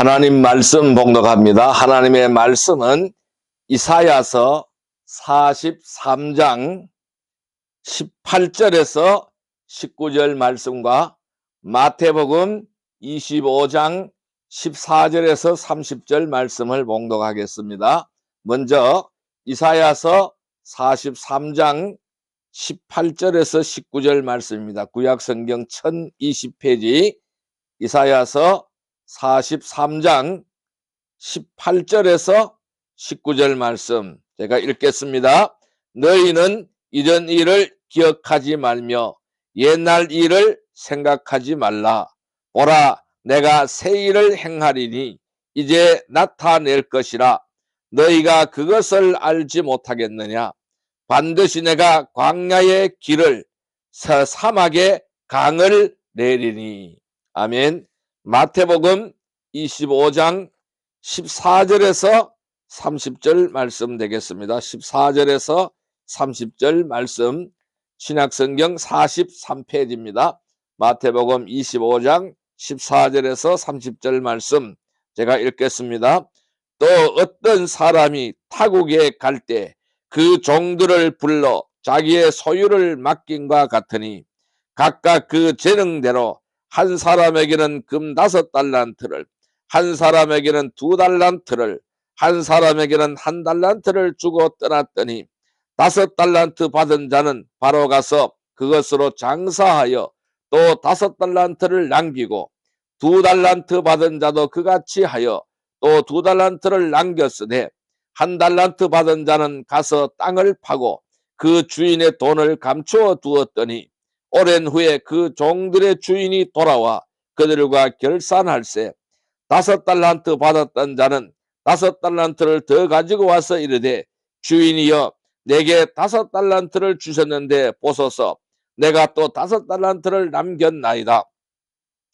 하나님 말씀 봉독합니다. 하나님의 말씀은 이사야서 43장 18절에서 19절 말씀과 마태복음 25장 14절에서 30절 말씀을 봉독하겠습니다. 먼저 이사야서 43장 18절에서 19절 말씀입니다. 구약성경 1020페이지 이사야서 43장 18절에서 19절 말씀 제가 읽겠습니다. 너희는 이전 일을 기억하지 말며 옛날 일을 생각하지 말라. 보라, 내가 새 일을 행하리니 이제 나타낼 것이라. 너희가 그것을 알지 못하겠느냐? 반드시 내가 광야의 길을 사막의 강을 내리니. 아멘. 마태복음 25장 14절에서 30절 말씀 되겠습니다. 14절에서 30절 말씀, 신약성경 43페이지입니다. 마태복음 25장 14절에서 30절 말씀 제가 읽겠습니다. 또 어떤 사람이 타국에 갈 때 그 종들을 불러 자기의 소유를 맡긴과 같으니 각각 그 재능대로 한 사람에게는 금 5달란트를, 한 사람에게는 2달란트를, 한 사람에게는 1달란트를 주고 떠났더니 5달란트 받은 자는 바로 가서 그것으로 장사하여 또 5달란트를 남기고 2달란트 받은 자도 그같이 하여 또 2달란트를 남겼으되 1달란트 받은 자는 가서 땅을 파고 그 주인의 돈을 감추어 두었더니 오랜 후에 그 종들의 주인이 돌아와 그들과 결산할세 5달란트 받았던 자는 5달란트를 더 가지고 와서 이르되 주인이여 내게 5달란트를 주셨는데 보소서 내가 또 5달란트를 남겼나이다.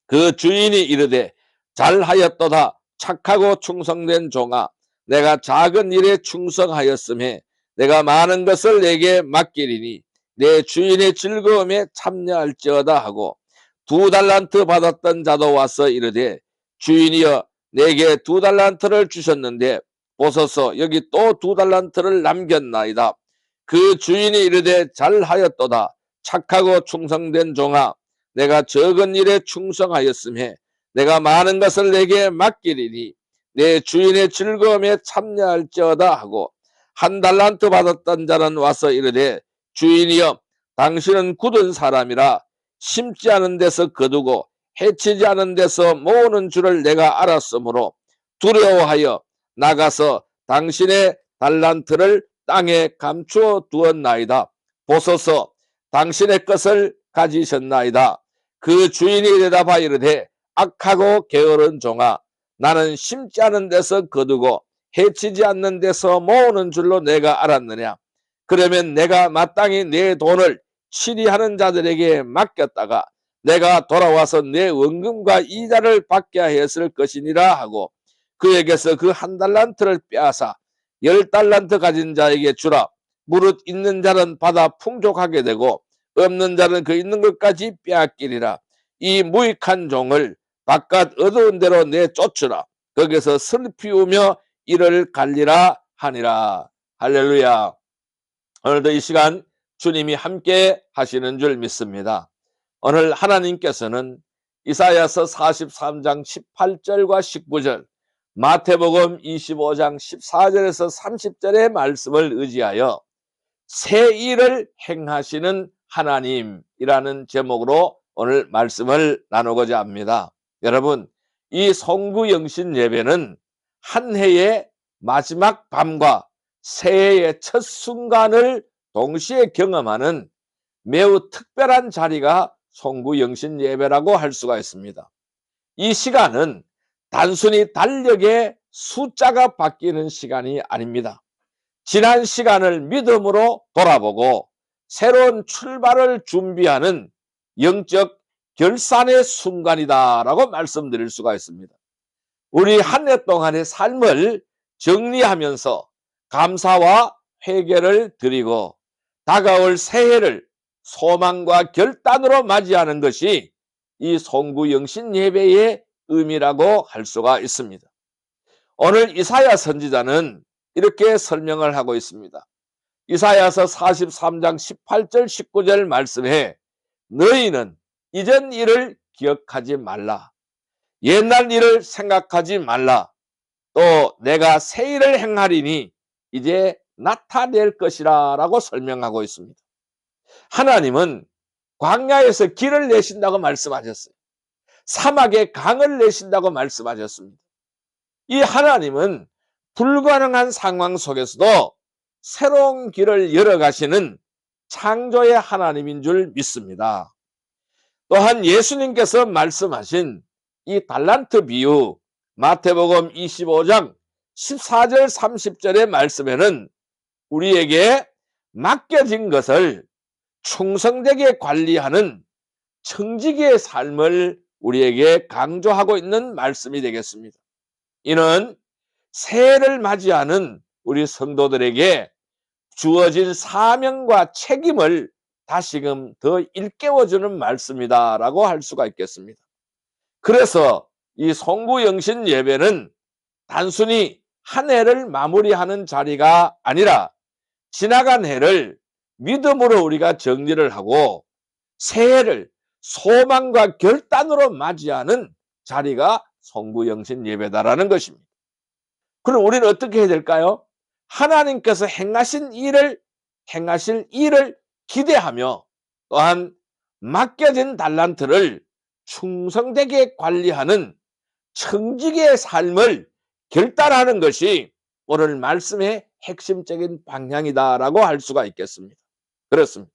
그 주인이 이르되 잘하였도다 착하고 충성된 종아 내가 작은 일에 충성하였음에 내가 많은 것을 내게 맡기리니 내 주인의 즐거움에 참여할지어다 하고 2달란트 받았던 자도 와서 이르되 주인이여 내게 2달란트를 주셨는데 보소서 여기 또 2달란트를 남겼나이다. 그 주인이 이르되 잘하였도다 착하고 충성된 종아 내가 적은 일에 충성하였음에 내가 많은 것을 내게 맡기리니 내 주인의 즐거움에 참여할지어다 하고 1달란트 받았던 자는 와서 이르되 주인이여 당신은 굳은 사람이라 심지 않은 데서 거두고 해치지 않은 데서 모으는 줄을 내가 알았으므로 두려워하여 나가서 당신의 달란트를 땅에 감추어 두었나이다. 보소서 당신의 것을 가지셨나이다. 그 주인이 대답하여 이르되 악하고 게으른 종아 나는 심지 않은 데서 거두고 해치지 않는 데서 모으는 줄로 내가 알았느냐. 그러면 내가 마땅히 내 돈을 치리하는 자들에게 맡겼다가 내가 돌아와서 내 원금과 이자를 받게 했을 것이니라 하고 그에게서 그 1달란트를 빼앗아 10달란트 가진 자에게 주라. 무릇 있는 자는 받아 풍족하게 되고 없는 자는 그 있는 것까지 빼앗기리라. 이 무익한 종을 바깥 어두운 데로 내쫓으라. 거기서 슬피 우며 이를 갈리라 하니라. 할렐루야. 오늘도 이 시간 주님이 함께 하시는 줄 믿습니다. 오늘 하나님께서는 이사야서 43장 18절과 19절, 마태복음 25장 14절에서 30절의 말씀을 의지하여 새 일을 행하시는 하나님이라는 제목으로 오늘 말씀을 나누고자 합니다. 여러분, 이 송구영신 예배는 한 해의 마지막 밤과 새해의 첫 순간을 동시에 경험하는 매우 특별한 자리가 송구영신 예배라고 할 수가 있습니다. 이 시간은 단순히 달력의 숫자가 바뀌는 시간이 아닙니다. 지난 시간을 믿음으로 돌아보고 새로운 출발을 준비하는 영적 결산의 순간이다라고 말씀드릴 수가 있습니다. 우리 한 해 동안의 삶을 정리하면서 감사와 회개를 드리고 다가올 새해를 소망과 결단으로 맞이하는 것이 이 송구영신 예배의 의미라고 할 수가 있습니다. 오늘 이사야 선지자는 이렇게 설명을 하고 있습니다. 이사야서 43장 18절 19절 말씀에 너희는 이전 일을 기억하지 말라. 옛날 일을 생각하지 말라. 또 내가 새 일을 행하리니 이제 나타낼 것이라 라고 설명하고 있습니다. 하나님은 광야에서 길을 내신다고 말씀하셨어요. 사막에 강을 내신다고 말씀하셨습니다. 이 하나님은 불가능한 상황 속에서도 새로운 길을 열어가시는 창조의 하나님인 줄 믿습니다. 또한 예수님께서 말씀하신 이 달란트 비유 마태복음 25장 14절 30절의 말씀에는 우리에게 맡겨진 것을 충성되게 관리하는 청지기의 삶을 우리에게 강조하고 있는 말씀이 되겠습니다. 이는 새해를 맞이하는 우리 성도들에게 주어진 사명과 책임을 다시금 더 일깨워주는 말씀이다라고 할 수가 있겠습니다. 그래서 이 송구영신 예배는 단순히 한 해를 마무리하는 자리가 아니라 지나간 해를 믿음으로 우리가 정리를 하고 새해를 소망과 결단으로 맞이하는 자리가 송구영신 예배다라는 것입니다. 그럼 우리는 어떻게 해야 될까요? 하나님께서 행하실 일을 기대하며 또한 맡겨진 달란트를 충성되게 관리하는 청지기의 삶을 결단하는 것이 오늘 말씀의 핵심적인 방향이다라고 할 수가 있겠습니다. 그렇습니다.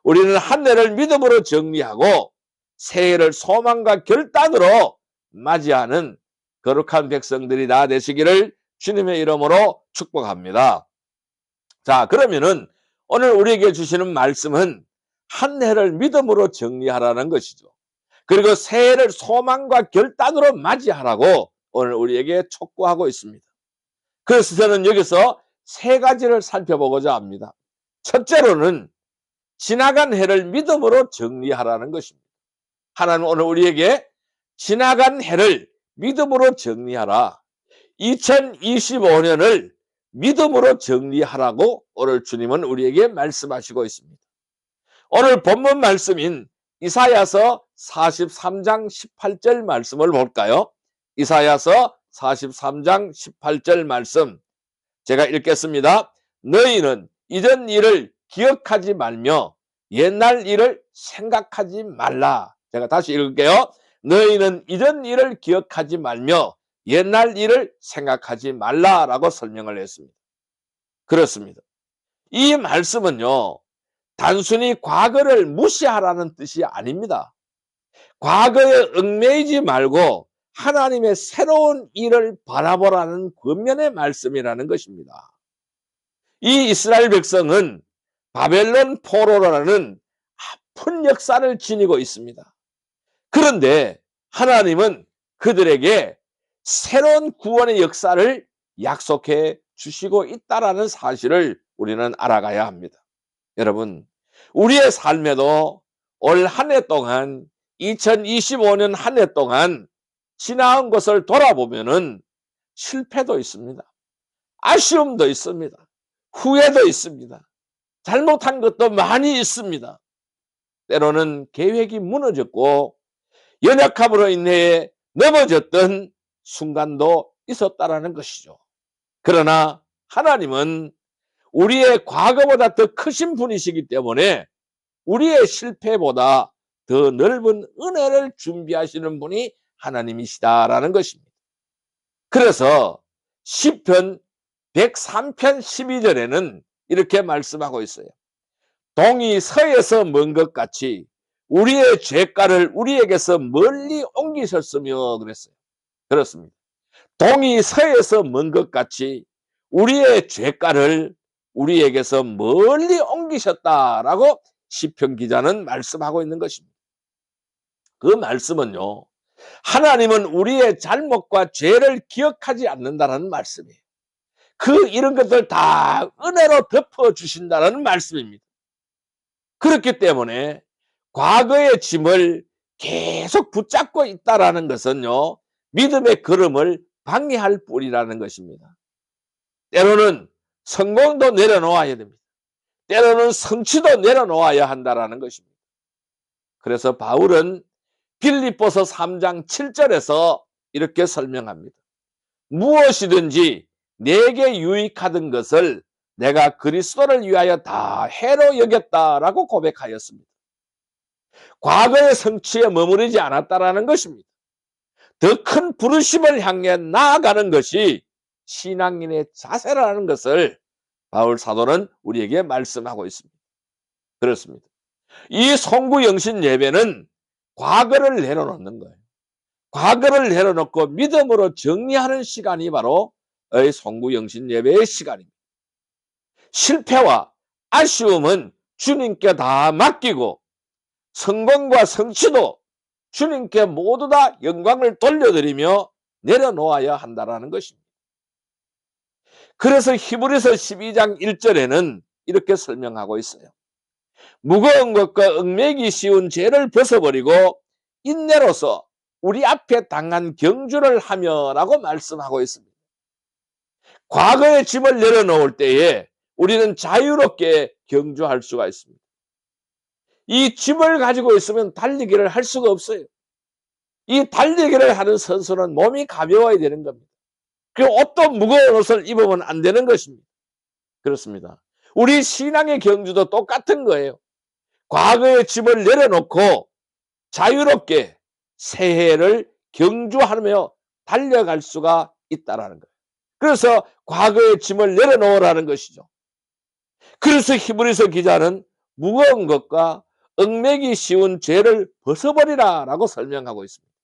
우리는 한 해를 믿음으로 정리하고 새해를 소망과 결단으로 맞이하는 거룩한 백성들이 다 되시기를 주님의 이름으로 축복합니다. 자, 그러면은 오늘 우리에게 주시는 말씀은 한 해를 믿음으로 정리하라는 것이죠. 그리고 새해를 소망과 결단으로 맞이하라고 오늘 우리에게 촉구하고 있습니다. 그래서 저는 여기서 세 가지를 살펴보고자 합니다. 첫째로는 지나간 해를 믿음으로 정리하라는 것입니다. 하나님은 오늘 우리에게 지나간 해를 믿음으로 정리하라. 2025년을 믿음으로 정리하라고 오늘 주님은 우리에게 말씀하시고 있습니다. 오늘 본문 말씀인 이사야서 43장 18절 말씀을 볼까요? 이사야서 43장 18절 말씀 제가 읽겠습니다. 너희는 이전 일을 기억하지 말며 옛날 일을 생각하지 말라. 제가 다시 읽을게요. 너희는 이전 일을 기억하지 말며 옛날 일을 생각하지 말라라고 설명을 했습니다. 그렇습니다. 이 말씀은요, 단순히 과거를 무시하라는 뜻이 아닙니다. 과거에 얽매이지 말고 하나님의 새로운 일을 바라보라는 권면의 말씀이라는 것입니다. 이 이스라엘 백성은 바벨론 포로라는 아픈 역사를 지니고 있습니다. 그런데 하나님은 그들에게 새로운 구원의 역사를 약속해 주시고 있다는 사실을 우리는 알아가야 합니다. 여러분, 우리의 삶에도 올 한 해 동안 2025년 한 해 동안 지나온 것을 돌아보면은 실패도 있습니다. 아쉬움도 있습니다. 후회도 있습니다. 잘못한 것도 많이 있습니다. 때로는 계획이 무너졌고 연약함으로 인해 넘어졌던 순간도 있었다라는 것이죠. 그러나 하나님은 우리의 과거보다 더 크신 분이시기 때문에 우리의 실패보다 더 넓은 은혜를 준비하시는 분이 하나님이시다라는 것입니다. 그래서 시편 103편 12절에는 이렇게 말씀하고 있어요. 동이 서에서 먼 것 같이 우리의 죄가를 우리에게서 멀리 옮기셨으며 그랬어요. 그렇습니다. 동이 서에서 먼 것 같이 우리의 죄가를 우리에게서 멀리 옮기셨다라고 시편 기자는 말씀하고 있는 것입니다. 그 말씀은요, 하나님은 우리의 잘못과 죄를 기억하지 않는다는 말씀이에요. 이런 것들 다 은혜로 덮어주신다는 말씀입니다. 그렇기 때문에 과거의 짐을 계속 붙잡고 있다라는 것은요, 믿음의 걸음을 방해할 뿐이라는 것입니다. 때로는 성공도 내려놓아야 됩니다. 때로는 성취도 내려놓아야 한다라는 것입니다. 그래서 바울은 빌립보서 3장 7절에서 이렇게 설명합니다. 무엇이든지 내게 유익하던 것을 내가 그리스도를 위하여 다 해로 여겼다라고 고백하였습니다. 과거의 성취에 머무르지 않았다라는 것입니다. 더 큰 부르심을 향해 나아가는 것이 신앙인의 자세라는 것을 바울 사도는 우리에게 말씀하고 있습니다. 그렇습니다. 이 송구영신 예배는 과거를 내려놓는 거예요. 과거를 내려놓고 믿음으로 정리하는 시간이 바로 송구영신 예배의 시간입니다. 실패와 아쉬움은 주님께 다 맡기고 성공과 성취도 주님께 모두 다 영광을 돌려드리며 내려놓아야 한다는 것입니다. 그래서 히브리서 12장 1절에는 이렇게 설명하고 있어요. 무거운 것과 얽매기 쉬운 죄를 벗어버리고 인내로서 우리 앞에 당한 경주를 하며라고 말씀하고 있습니다. 과거의 짐을 내려놓을 때에 우리는 자유롭게 경주할 수가 있습니다. 이 짐을 가지고 있으면 달리기를 할 수가 없어요. 이 달리기를 하는 선수는 몸이 가벼워야 되는 겁니다. 그리고 옷도 무거운 옷을 입으면 안 되는 것입니다. 그렇습니다. 우리 신앙의 경주도 똑같은 거예요. 과거의 짐을 내려놓고 자유롭게 새해를 경주하며 달려갈 수가 있다라는 거예요. 그래서 과거의 짐을 내려놓으라는 것이죠. 그래서 히브리서 기자는 무거운 것과 얽매기 쉬운 죄를 벗어버리라라고 설명하고 있습니다.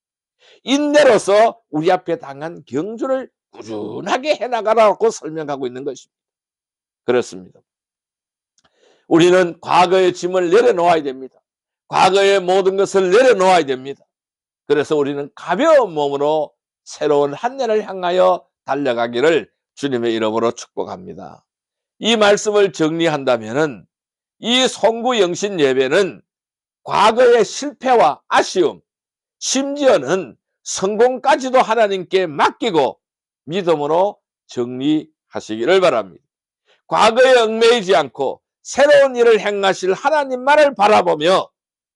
인내로서 우리 앞에 당한 경주를 꾸준하게 해나가라고 설명하고 있는 것입니다. 그렇습니다. 우리는 과거의 짐을 내려놓아야 됩니다. 과거의 모든 것을 내려놓아야 됩니다. 그래서 우리는 가벼운 몸으로 새로운 한 해를 향하여 달려가기를 주님의 이름으로 축복합니다. 이 말씀을 정리한다면은 이 송구영신 예배는 과거의 실패와 아쉬움, 심지어는 성공까지도 하나님께 맡기고 믿음으로 정리하시기를 바랍니다. 과거에 얽매이지 않고 새로운 일을 행하실 하나님만을 바라보며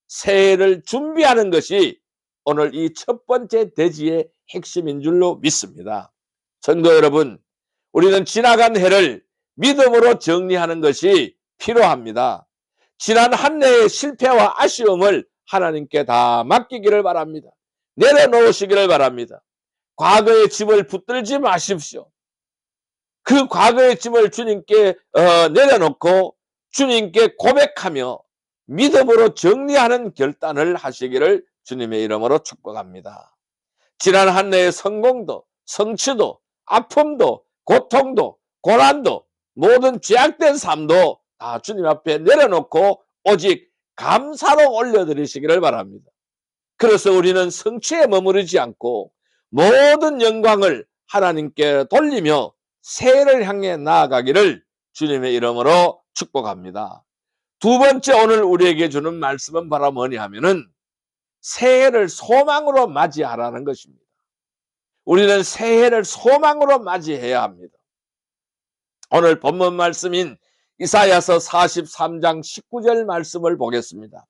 새해를 준비하는 것이 오늘 이 첫 번째 대지의 핵심인 줄로 믿습니다. 성도 여러분, 우리는 지나간 해를 믿음으로 정리하는 것이 필요합니다. 지난 한 해의 실패와 아쉬움을 하나님께 다 맡기기를 바랍니다. 내려놓으시기를 바랍니다. 과거의 짐을 붙들지 마십시오. 그 과거의 짐을 주님께 내려놓고 주님께 고백하며 믿음으로 정리하는 결단을 하시기를 주님의 이름으로 축복합니다. 지난 한 해의 성공도, 성취도, 아픔도, 고통도, 고난도, 모든 죄악된 삶도 다 주님 앞에 내려놓고 오직 감사로 올려드리시기를 바랍니다. 그래서 우리는 성취에 머무르지 않고 모든 영광을 하나님께 돌리며 새해를 향해 나아가기를 주님의 이름으로 축복합니다. 두 번째 오늘 우리에게 주는 말씀은 바로 뭐냐 하면은 새해를 소망으로 맞이하라는 것입니다. 우리는 새해를 소망으로 맞이해야 합니다. 오늘 본문 말씀인 이사야서 43장 19절 말씀을 보겠습니다.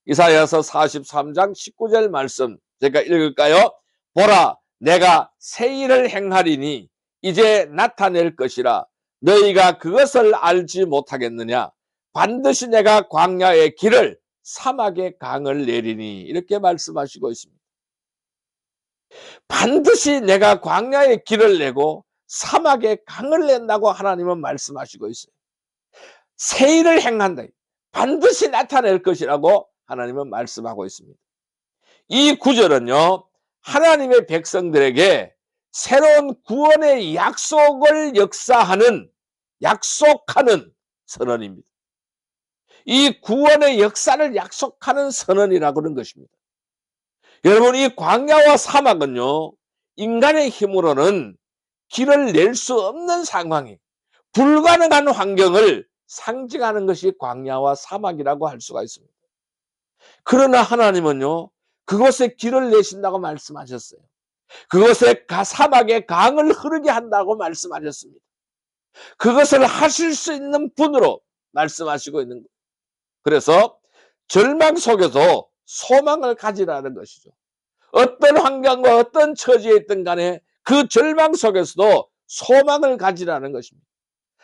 이사야서 43장 19절 말씀 제가 읽을까요? 보라, 내가 새 일을 행하리니 이제 나타낼 것이라. 너희가 그것을 알지 못하겠느냐? 반드시 내가 광야의 길을 사막의 강을 내리니. 이렇게 말씀하시고 있습니다. 반드시 내가 광야의 길을 내고 사막의 강을 낸다고 하나님은 말씀하시고 있어요. 새 일을 행한다. 반드시 나타낼 것이라고 하나님은 말씀하고 있습니다. 이 구절은요, 하나님의 백성들에게 새로운 구원의 약속을 약속하는 선언입니다. 이 구원의 역사를 약속하는 선언이라고 하는 것입니다. 여러분, 이 광야와 사막은요, 인간의 힘으로는 길을 낼 수 없는 상황이, 불가능한 환경을 상징하는 것이 광야와 사막이라고 할 수가 있습니다. 그러나 하나님은요, 그곳에 길을 내신다고 말씀하셨어요. 그곳에 사막에 강을 흐르게 한다고 말씀하셨습니다. 그것을 하실 수 있는 분으로 말씀하시고 있는 거예요. 그래서 절망 속에서 소망을 가지라는 것이죠. 어떤 환경과 어떤 처지에 있든 간에 그 절망 속에서도 소망을 가지라는 것입니다.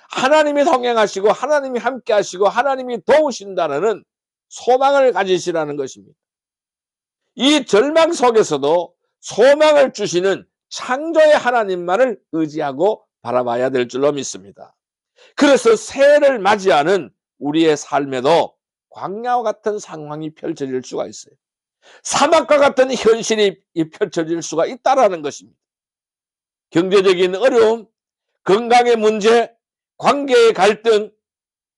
하나님이 동행하시고 하나님이 함께 하시고 하나님이 도우신다는 소망을 가지시라는 것입니다. 이 절망 속에서도 소망을 주시는 창조의 하나님만을 의지하고 바라봐야 될 줄로 믿습니다. 그래서 새해를 맞이하는 우리의 삶에도 광야와 같은 상황이 펼쳐질 수가 있어요. 사막과 같은 현실이 펼쳐질 수가 있다는 것입니다. 경제적인 어려움, 건강의 문제, 관계의 갈등,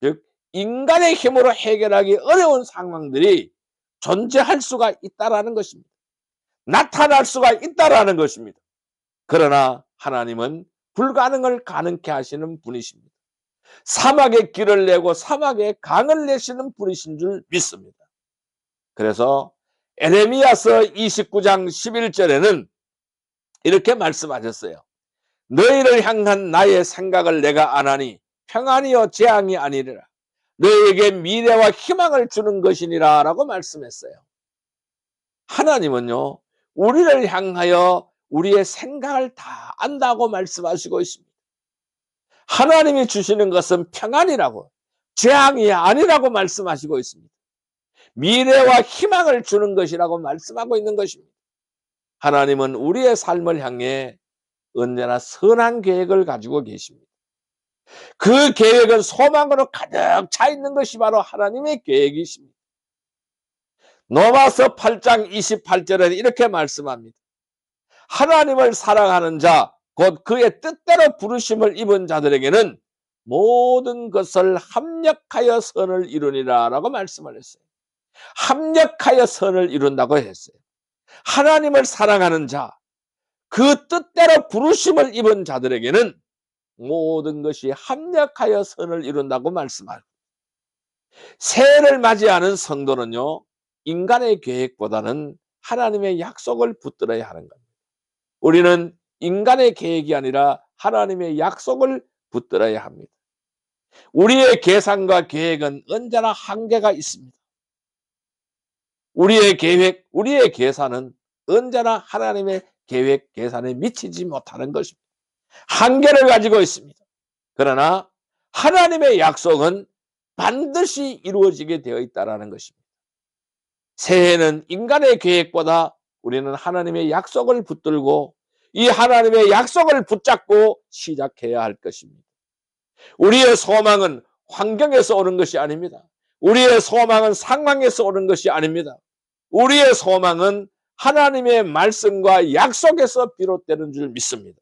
즉 인간의 힘으로 해결하기 어려운 상황들이 존재할 수가 있다는 것입니다. 나타날 수가 있다는 것입니다. 그러나 하나님은 불가능을 가능케 하시는 분이십니다. 사막에 길을 내고 사막에 강을 내시는 분이신 줄 믿습니다. 그래서 에레미야서 29장 11절에는 이렇게 말씀하셨어요. 너희를 향한 나의 생각을 내가 아나니 평안이요 재앙이 아니리라. 너희에게 미래와 희망을 주는 것이니라 라고 말씀했어요. 하나님은요, 우리를 향하여 우리의 생각을 다 안다고 말씀하시고 있습니다. 하나님이 주시는 것은 평안이라고, 재앙이 아니라고 말씀하시고 있습니다. 미래와 희망을 주는 것이라고 말씀하고 있는 것입니다. 하나님은 우리의 삶을 향해 언제나 선한 계획을 가지고 계십니다. 그 계획은 소망으로 가득 차 있는 것이 바로 하나님의 계획이십니다. 로마서 8장 28절에 이렇게 말씀합니다. 하나님을 사랑하는 자, 곧 그의 뜻대로 부르심을 입은 자들에게는 모든 것을 합력하여 선을 이루니라 라고 말씀을 했어요. 합력하여 선을 이룬다고 했어요. 하나님을 사랑하는 자, 그 뜻대로 부르심을 입은 자들에게는 모든 것이 합력하여 선을 이룬다고 말씀하고, 새해를 맞이하는 성도는요, 인간의 계획보다는 하나님의 약속을 붙들어야 하는 겁니다. 우리는 인간의 계획이 아니라 하나님의 약속을 붙들어야 합니다. 우리의 계산과 계획은 언제나 한계가 있습니다. 우리의 계획, 우리의 계산은 언제나 하나님의 계획, 계산에 미치지 못하는 것입니다. 한계를 가지고 있습니다. 그러나 하나님의 약속은 반드시 이루어지게 되어 있다는 것입니다. 새해는 인간의 계획보다 우리는 하나님의 약속을 붙들고 이 하나님의 약속을 붙잡고 시작해야 할 것입니다. 우리의 소망은 환경에서 오는 것이 아닙니다. 우리의 소망은 상황에서 오는 것이 아닙니다. 우리의 소망은 하나님의 말씀과 약속에서 비롯되는 줄 믿습니다.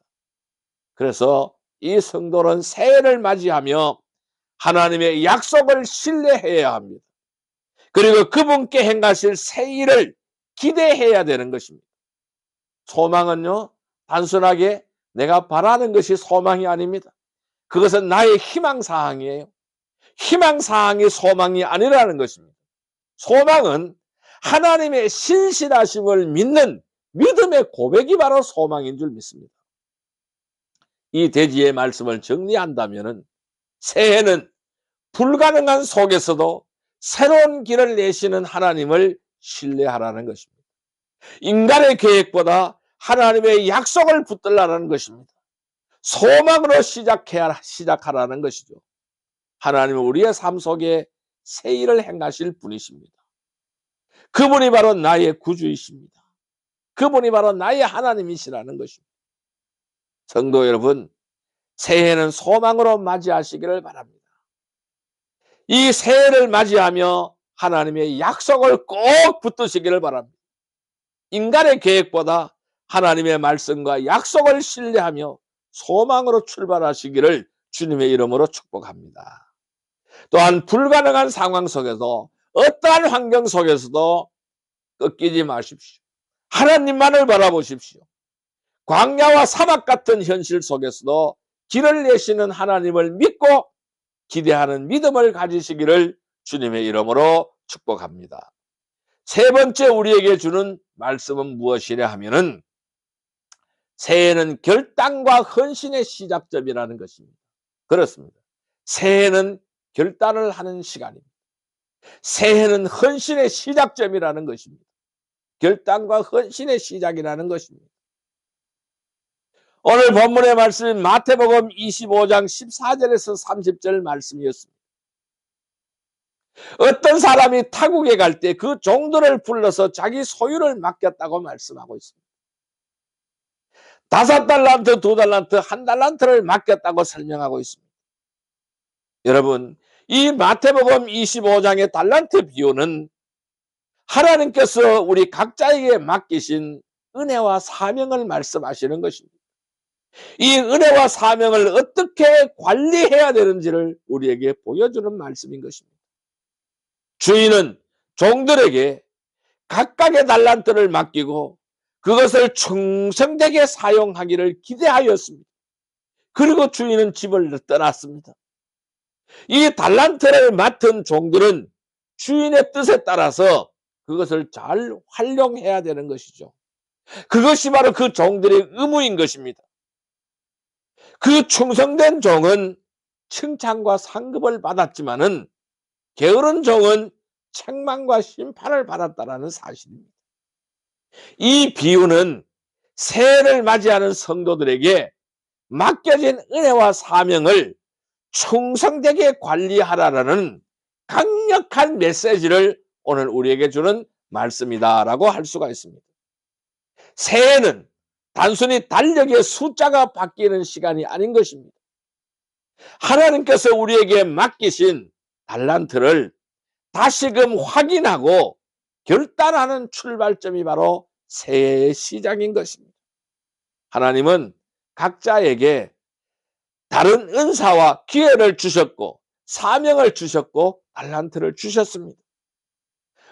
그래서 이 성도는 새해를 맞이하며 하나님의 약속을 신뢰해야 합니다. 그리고 그분께 행하실 새 일을 기대해야 되는 것입니다. 소망은요, 단순하게 내가 바라는 것이 소망이 아닙니다. 그것은 나의 희망사항이에요. 희망사항이 소망이 아니라는 것입니다. 소망은 하나님의 신실하심을 믿는 믿음의 고백이 바로 소망인 줄 믿습니다. 이 대지의 말씀을 정리한다면 새해는 불가능한 속에서도 새로운 길을 내시는 하나님을 신뢰하라는 것입니다. 인간의 계획보다 하나님의 약속을 붙들라는 것입니다. 소망으로 시작하라는 것이죠. 하나님은 우리의 삶 속에 새 일을 행하실 분이십니다. 그분이 바로 나의 구주이십니다. 그분이 바로 나의 하나님이시라는 것입니다. 성도 여러분, 새해는 소망으로 맞이하시기를 바랍니다. 이 새해를 맞이하며 하나님의 약속을 꼭 붙드시기를 바랍니다. 인간의 계획보다 하나님의 말씀과 약속을 신뢰하며 소망으로 출발하시기를 주님의 이름으로 축복합니다. 또한 불가능한 상황 속에서 어떠한 환경 속에서도 꺾이지 마십시오. 하나님만을 바라보십시오. 광야와 사막 같은 현실 속에서도 길을 내시는 하나님을 믿고 기대하는 믿음을 가지시기를 주님의 이름으로 축복합니다. 세 번째 우리에게 주는 말씀은 무엇이냐 하면은 새해는 결단과 헌신의 시작점이라는 것입니다. 그렇습니다. 새해는 결단을 하는 시간입니다. 새해는 헌신의 시작점이라는 것입니다. 결단과 헌신의 시작이라는 것입니다. 오늘 본문의 말씀은 마태복음 25장 14절에서 30절 말씀이었습니다. 어떤 사람이 타국에 갈 때 그 종들을 불러서 자기 소유를 맡겼다고 말씀하고 있습니다. 5달란트, 2달란트, 1달란트를 맡겼다고 설명하고 있습니다. 여러분, 이 마태복음 25장의 달란트 비유는 하나님께서 우리 각자에게 맡기신 은혜와 사명을 말씀하시는 것입니다. 이 은혜와 사명을 어떻게 관리해야 되는지를 우리에게 보여주는 말씀인 것입니다. 주인은 종들에게 각각의 달란트를 맡기고 그것을 충성되게 사용하기를 기대하였습니다. 그리고 주인은 집을 떠났습니다. 이 달란트를 맡은 종들은 주인의 뜻에 따라서 그것을 잘 활용해야 되는 것이죠. 그것이 바로 그 종들의 의무인 것입니다. 그 충성된 종은 칭찬과 상급을 받았지만은 게으른 종은 책망과 심판을 받았다라는 사실입니다. 이 비유는 새해를 맞이하는 성도들에게 맡겨진 은혜와 사명을 충성되게 관리하라는 강력한 메시지를 오늘 우리에게 주는 말씀이다라고 할 수가 있습니다. 새해는 단순히 달력의 숫자가 바뀌는 시간이 아닌 것입니다. 하나님께서 우리에게 맡기신 달란트를 다시금 확인하고 결단하는 출발점이 바로 새해의 시작인 것입니다. 하나님은 각자에게 다른 은사와 기회를 주셨고 사명을 주셨고 달란트를 주셨습니다.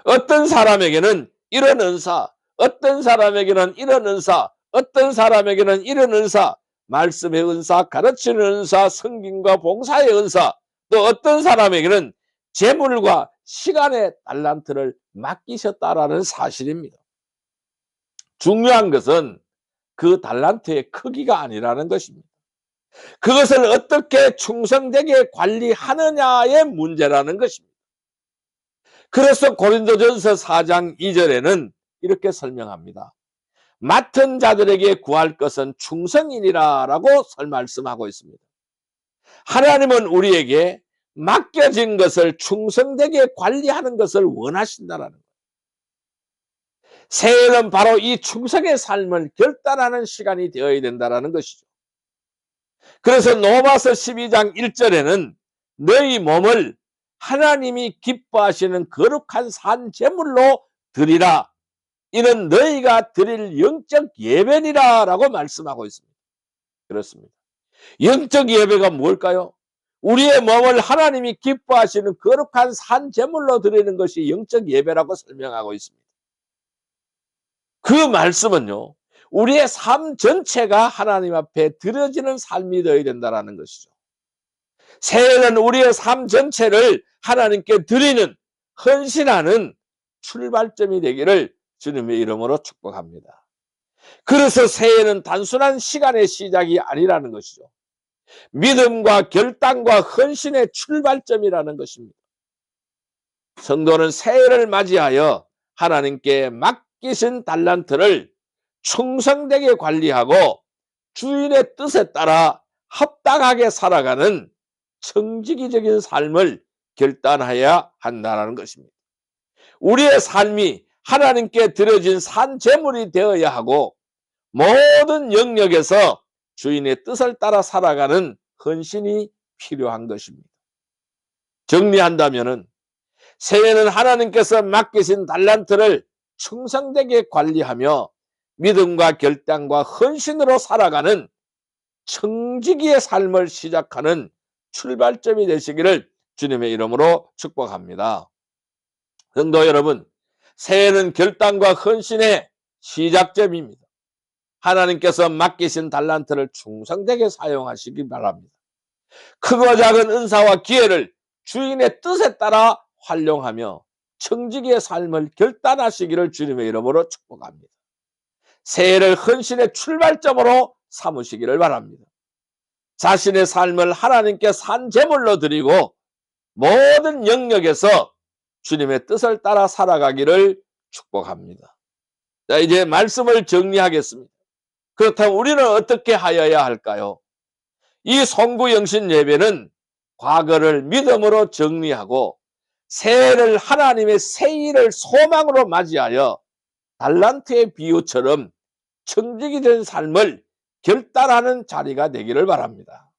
어떤 사람에게는 이런 은사, 어떤 사람에게는 이런 은사, 어떤 사람에게는 이런 은사, 말씀의 은사, 가르치는 은사, 성김과 봉사의 은사, 또 어떤 사람에게는 재물과 시간의 달란트를 맡기셨다라는 사실입니다. 중요한 것은 그 달란트의 크기가 아니라는 것입니다. 그것을 어떻게 충성되게 관리하느냐의 문제라는 것입니다. 그래서 고린도전서 4장 2절에는 이렇게 설명합니다. 맡은 자들에게 구할 것은 충성이니라 라고 말씀하고 있습니다. 하나님은 우리에게 맡겨진 것을 충성되게 관리하는 것을 원하신다라는 거예요. 새해는 바로 이 충성의 삶을 결단하는 시간이 되어야 된다는 것이죠. 그래서 로마서 12장 1절에는 너희 몸을 하나님이 기뻐하시는 거룩한 산 제물로 드리라. 이는 너희가 드릴 영적 예배니라 라고 말씀하고 있습니다. 그렇습니다. 영적 예배가 뭘까요? 우리의 몸을 하나님이 기뻐하시는 거룩한 산 제물로 드리는 것이 영적 예배라고 설명하고 있습니다. 그 말씀은요, 우리의 삶 전체가 하나님 앞에 드려지는 삶이 되어야 된다는 것이죠. 새해는 우리의 삶 전체를 하나님께 드리는, 헌신하는 출발점이 되기를 주님의 이름으로 축복합니다. 그래서 새해는 단순한 시간의 시작이 아니라는 것이죠. 믿음과 결단과 헌신의 출발점이라는 것입니다. 성도는 새해를 맞이하여 하나님께 맡기신 달란트를 충성되게 관리하고 주인의 뜻에 따라 합당하게 살아가는 청지기적인 삶을 결단해야 한다는 것입니다. 우리의 삶이 하나님께 드려진 산 제물이 되어야 하고 모든 영역에서 주인의 뜻을 따라 살아가는 헌신이 필요한 것입니다. 정리한다면은 새해는 하나님께서 맡기신 달란트를 충성되게 관리하며 믿음과 결단과 헌신으로 살아가는 청지기의 삶을 시작하는 출발점이 되시기를 주님의 이름으로 축복합니다. 성도 여러분, 새해는 결단과 헌신의 시작점입니다. 하나님께서 맡기신 달란트를 충성되게 사용하시기 바랍니다. 크고 작은 은사와 기회를 주인의 뜻에 따라 활용하며 청지기의 삶을 결단하시기를 주님의 이름으로 축복합니다. 새해를 헌신의 출발점으로 삼으시기를 바랍니다. 자신의 삶을 하나님께 산 제물로 드리고 모든 영역에서 주님의 뜻을 따라 살아가기를 축복합니다. 자, 이제 말씀을 정리하겠습니다. 그렇다면 우리는 어떻게 하여야 할까요? 이 송구영신 예배는 과거를 믿음으로 정리하고 새해를 하나님의 새일을 소망으로 맞이하여 달란트의 비유처럼 청지기 된 삶을 결단하는 자리가 되기를 바랍니다.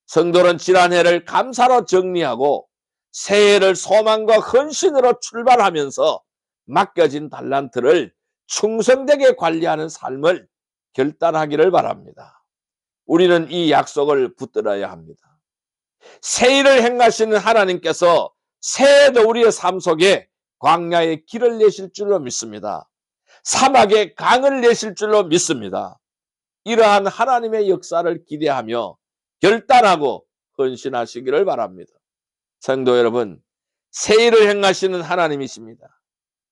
성도는 지난 해를 감사로 정리하고 새해를 소망과 헌신으로 출발하면서 맡겨진 달란트를 충성되게 관리하는 삶을 결단하기를 바랍니다. 우리는 이 약속을 붙들어야 합니다. 새일을 행하시는 하나님께서 새해도 우리의 삶 속에 광야의 길을 내실 줄로 믿습니다. 사막에 강을 내실 줄로 믿습니다. 이러한 하나님의 역사를 기대하며 결단하고 헌신하시기를 바랍니다. 성도 여러분, 새해를 행하시는 하나님이십니다.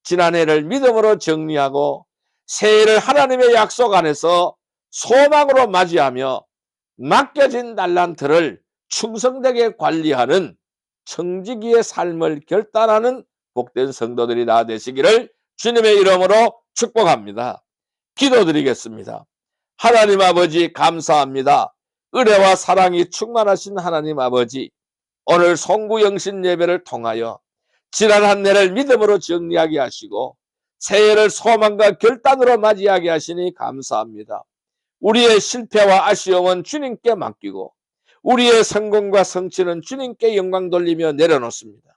지난해를 믿음으로 정리하고 새해를 하나님의 약속 안에서 소망으로 맞이하며 맡겨진 달란트를 충성되게 관리하는 청지기의 삶을 결단하는 복된 성도들이 다 되시기를 주님의 이름으로 축복합니다. 기도드리겠습니다. 하나님 아버지 감사합니다. 은혜와 사랑이 충만하신 하나님 아버지, 오늘 송구영신 예배를 통하여 지난 한 해를 믿음으로 정리하게 하시고 새해를 소망과 결단으로 맞이하게 하시니 감사합니다. 우리의 실패와 아쉬움은 주님께 맡기고 우리의 성공과 성취는 주님께 영광 돌리며 내려놓습니다.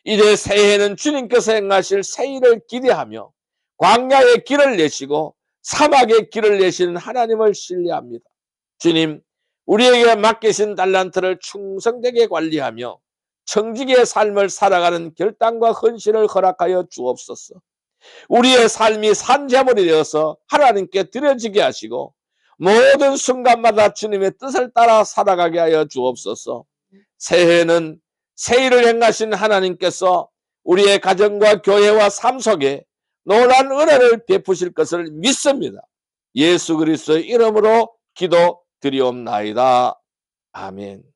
이제 새해는 주님께서 행하실 새일을 기대하며 광야의 길을 내시고 사막의 길을 내시는 하나님을 신뢰합니다. 주님, 우리에게 맡기신 달란트를 충성되게 관리하며 청지기의 삶을 살아가는 결단과 헌신을 허락하여 주옵소서. 우리의 삶이 산제물이 되어서 하나님께 드려지게 하시고 모든 순간마다 주님의 뜻을 따라 살아가게 하여 주옵소서. 새해는 새일을 행하신 하나님께서 우리의 가정과 교회와 삶 속에 놀라운 은혜를 베푸실 것을 믿습니다. 예수 그리스도의 이름으로 기도드리옵나이다. 아멘.